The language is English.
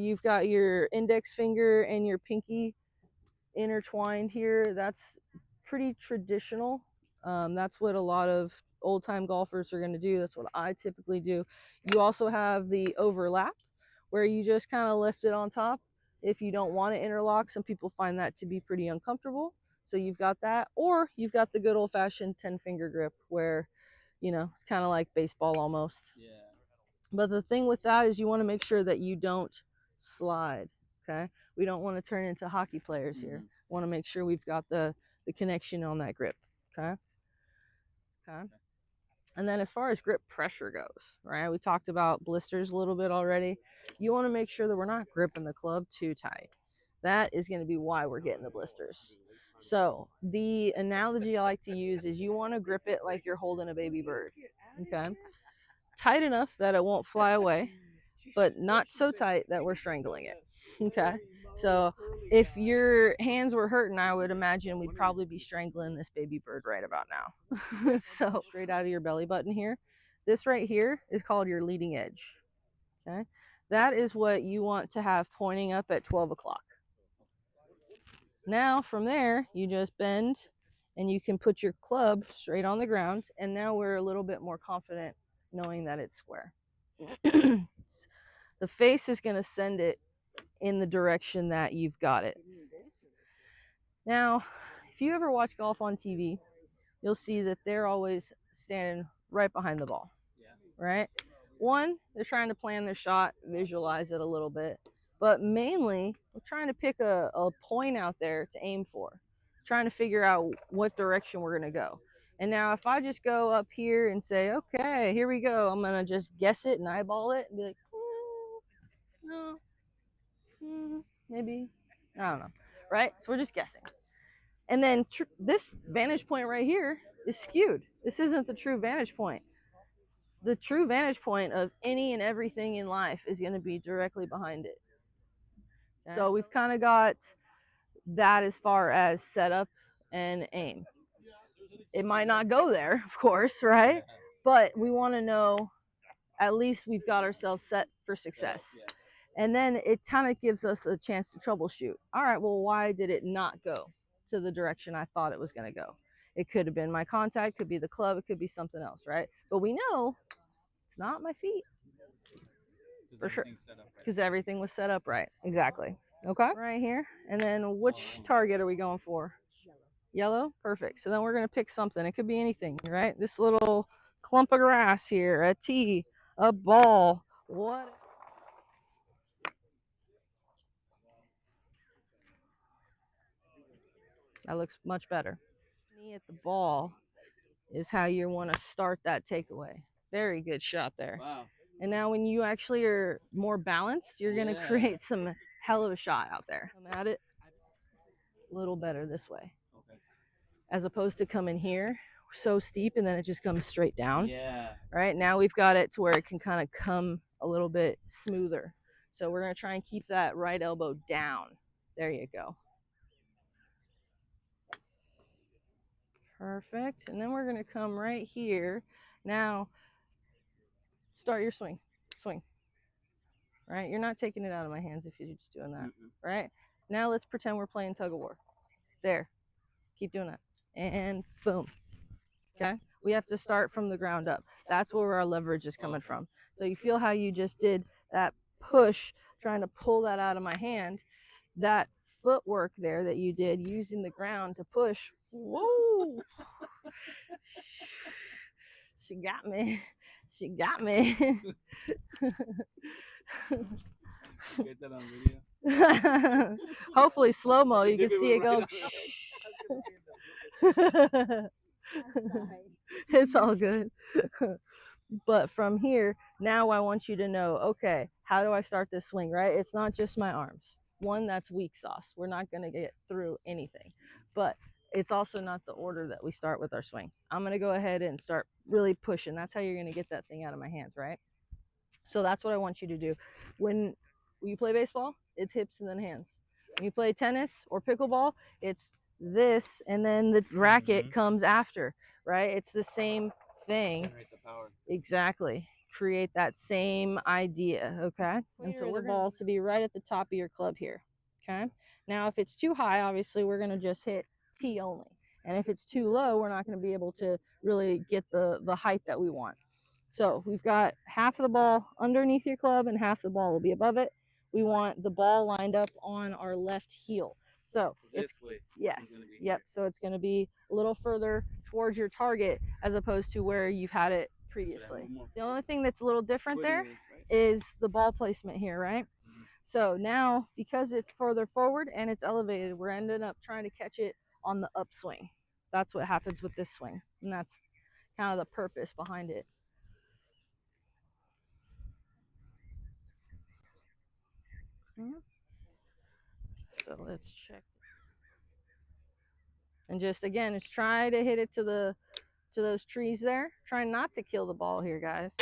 you've got your index finger and your pinky intertwined here. That's pretty traditional. That's what a lot of old-time golfers are going to do. That's what I typically do. You also have the overlap, where you just kind of lift it on top. If you don't want to interlock, some people find that to be pretty uncomfortable. So you've got that, or you've got the good old-fashioned 10-finger grip, where, you know, it's kind of like baseball almost. Yeah. But the thing with that is you want to make sure that you don't slide, okay? We don't want to turn into hockey players here. Want to make sure we've got the connection on that grip, okay? Okay. And then as far as grip pressure goes, right? We talked about blisters a little bit already. You want to make sure that we're not gripping the club too tight. That is going to be why we're getting the blisters. So the analogy I like to use is you want to grip it like you're holding a baby bird, okay? Tight enough that it won't fly away, but not so tight that we're strangling it, okay? So if your hands were hurting, I would imagine we'd probably be strangling this baby bird right about now. So straight out of your belly button here. This right here is called your leading edge, okay? That is what you want to have pointing up at 12 o'clock. Now from there, you just bend and you can put your club straight on the ground. And now we're a little bit more confident knowing that it's square. The face is going to send it in the direction that you've got it. Now, if you ever watch golf on TV, you'll see that they're always standing right behind the ball, right? One, they're trying to plan their shot, visualize it a little bit, but mainly we're trying to pick a point out there to aim for, trying to figure out what direction we're going to go. And now if I just go up here and say, okay, here we go, I'm going to just guess it and eyeball it and be like, no, maybe, I don't know, right? So we're just guessing. And then this vantage point right here is skewed. This isn't the true vantage point. The true vantage point of any and everything in life is going to be directly behind it. Okay? So we've kind of got that as far as setup and aim. It might not go there, of course, right? But we want to know at least we've got ourselves set for success. And then it kind of gives us a chance to troubleshoot. All right, well, why did it not go to the direction I thought it was going to go? It could have been my contact, could be the club, it could be something else, right? But we know it's not my feet. For sure. Because everything was set up right. Exactly. Okay. Right here. And then which target are we going for? Yellow? Perfect. So then we're going to pick something. It could be anything, right? This little clump of grass here, a tee, a ball, what? That looks much better. Knee at the ball is how you want to start that takeaway. Very good shot there. Wow. And now when you actually are more balanced, you're going to create some hell of a shot out there. Come at it a little better this way. Okay. As opposed to coming here so steep and then it just comes straight down. Yeah. Right? Now we've got it to where it can kind of come a little bit smoother. So we're going to try and keep that right elbow down. There you go. Perfect. And then we're going to come right here. Now, start your swing. Swing. Right? You're not taking it out of my hands if you're just doing that. Right? Now let's pretend we're playing tug of war. There. Keep doing that. And boom. Okay? We have to start from the ground up. That's where our leverage is coming from. So you feel how you just did that push, trying to pull that out of my hand. That footwork there that you did using the ground to push. Whoa! She got me. She got me. Get that on video. Hopefully slow-mo, you can see it go. It's all good. But from here, now I want you to know, okay, how do I start this swing, right? It's not just my arms. One, that's weak sauce. We're not going to get through anything. But it's also not the order that we start with our swing. I'm going to go ahead and start really pushing. That's how you're going to get that thing out of my hands, right? So that's what I want you to do. When you play baseball, it's hips and then hands. When you play tennis or pickleball, it's this and then the racket comes after, right? It's the same thing. Generate the power. Exactly. create that same idea, okay? And so we're the ball to be right at the top of your club here, okay? Now, if it's too high, obviously we're gonna just hit T only. And if it's too low, we're not gonna be able to really get the height that we want. So we've got half of the ball underneath your club and half the ball will be above it. We want the ball lined up on our left heel. So This way. Yes. Yep. So it's going to be a little further towards your target as opposed to where you've had it previously. The only thing that's a little different there is the ball placement here, right? Mm-hmm. So now, because it's further forward and it's elevated, we're ending up trying to catch it on the upswing. That's what happens with this swing. And that's kind of the purpose behind it. So let's check. And just again, just try to hit it to those trees there. Try not to kill the ball here, guys.